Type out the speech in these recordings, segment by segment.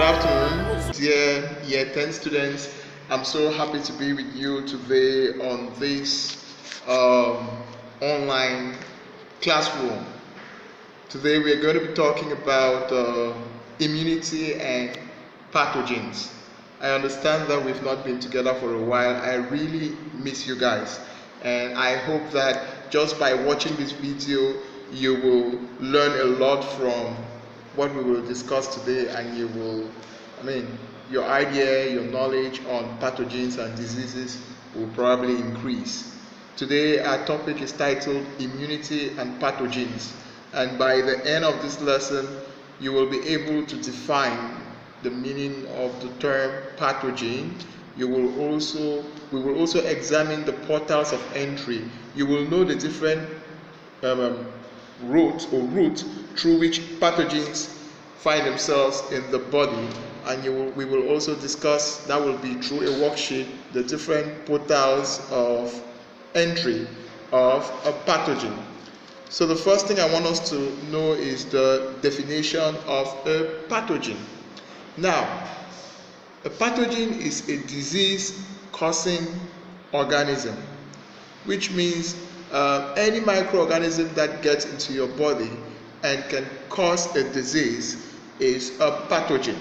afternoon, dear Year 10 students. I'm so happy to be with you today on this online classroom. Today we are going to be talking about immunity and pathogens. I understand that we've not been together for a while. I really miss you guys, and I hope that just by watching this video you will learn a lot from what we will discuss today, and you will, your idea, your knowledge on pathogens and diseases will probably increase. Today our topic is titled Immunity and Pathogens, and by the end of this lesson you will be able to define the meaning of the term pathogen. We will also examine the portals of entry. You will know the different route through which pathogens find themselves in the body, and we will also discuss, that will be through a worksheet, the different portals of entry of a pathogen. So the first thing I want us to know is the definition of a pathogen. Now, a pathogen is a disease-causing organism, which means any microorganism that gets into your body and can cause a disease is a pathogen.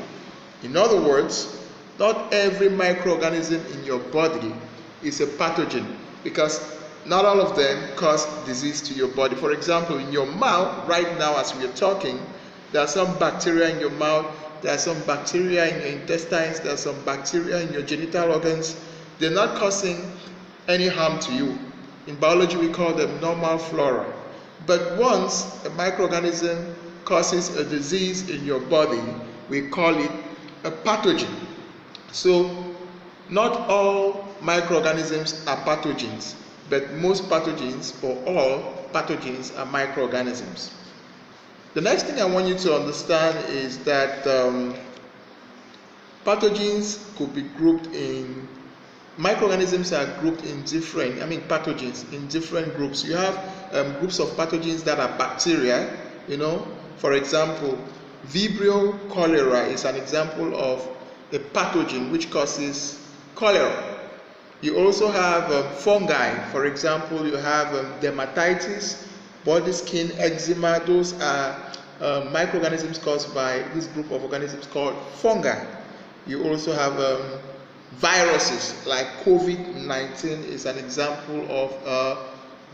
In other words, not every microorganism in your body is a pathogen, because not all of them cause disease to your body. For example, in your mouth right now as we are talking, there are some bacteria in your mouth, there are some bacteria in your intestines, there are some bacteria in your genital organs. They're not causing any harm to you. In biology we call them normal flora. But once a microorganism causes a disease in your body, we call it a pathogen. So not all microorganisms are pathogens, but most pathogens, or all pathogens, are microorganisms. The next thing I want you to understand is that pathogens could be grouped in, microorganisms are grouped in different, pathogens in different groups. You have groups of pathogens that are bacteria, for example, Vibrio cholera is an example of a pathogen which causes cholera. You also have fungi. For example, you have dermatitis, body skin eczema. Those are microorganisms caused by this group of organisms called fungi. You also have viruses, like COVID-19 is an example of a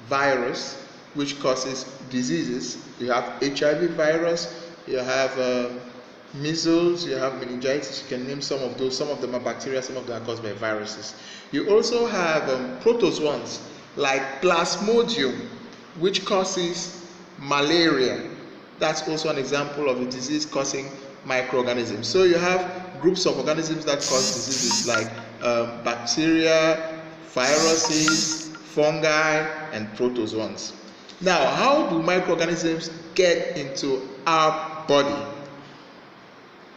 virus which causes diseases. You have HIV virus, you have measles, you have meningitis. You can name some of those. Some of them are bacteria, some of them are caused by viruses. You also have protozoans like Plasmodium, which causes malaria. That's also an example of a disease causing microorganisms. So you have groups of organisms that cause diseases like bacteria, viruses, fungi, and protozoans. Now, how do microorganisms get into our body?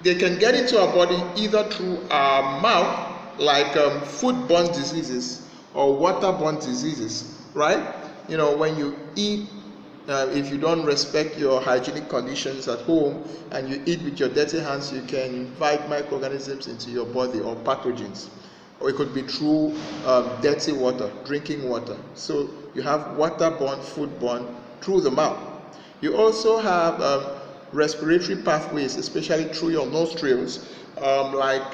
They can get into our body either through our mouth, like foodborne diseases or waterborne diseases, right? When you eat, if you don't respect your hygienic conditions at home and you eat with your dirty hands, you can invite microorganisms into your body, or pathogens. Or it could be through dirty water, drinking water. So you have waterborne, foodborne through the mouth. You also have respiratory pathways, especially through your nostrils, like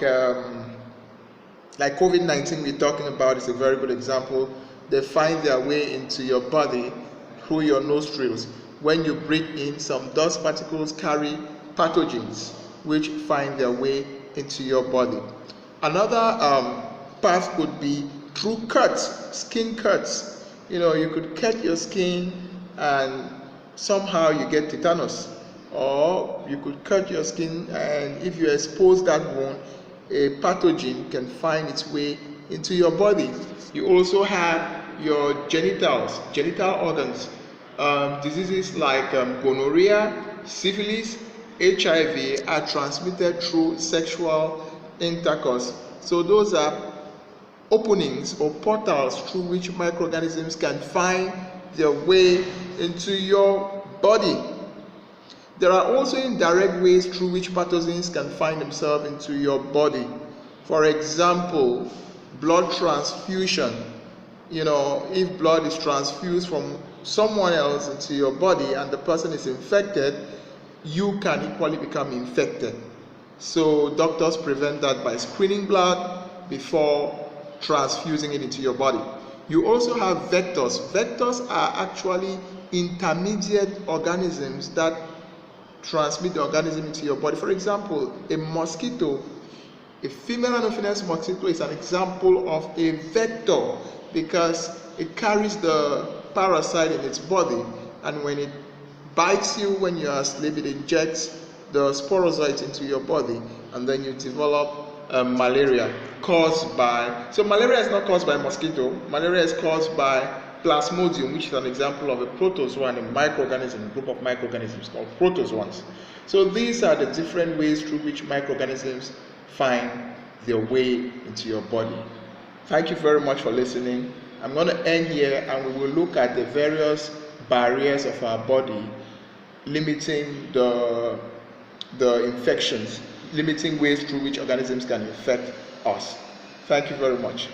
COVID-19 we're talking about is a very good example. They find their way into your body through your nostrils. When you breathe in, some dust particles carry pathogens which find their way into your body. Another path could be through cuts, skin cuts. You could cut your skin and somehow you get tetanus, or you could cut your skin and if you expose that wound, a pathogen can find its way into your body. You also have your genital organs. Diseases like gonorrhea, syphilis, HIV are transmitted through sexual intercourse. So those are openings or portals through which microorganisms can find their way into your body. There are also indirect ways through which pathogens can find themselves into your body. For example, blood transfusion. If blood is transfused from someone else into your body and the person is infected, you can equally become infected. So doctors prevent that by screening blood before transfusing it into your body. You also have vectors. Vectors are actually intermediate organisms that transmit the organism into your body. For example, a mosquito, a female Anopheles mosquito, is an example of a vector because it carries the parasite in its body, and when it bites you when you are asleep, it injects the sporozoites into your body, and then you develop malaria caused by. So malaria is not caused by mosquito. Malaria is caused by Plasmodium, which is an example of a protozoan, a microorganism, a group of microorganisms called protozoans. So these are the different ways through which microorganisms find their way into your body. Thank you very much for listening. I'm going to end here, and we will look at the various barriers of our body limiting the infections, limiting ways through which organisms can infect us. Thank you very much.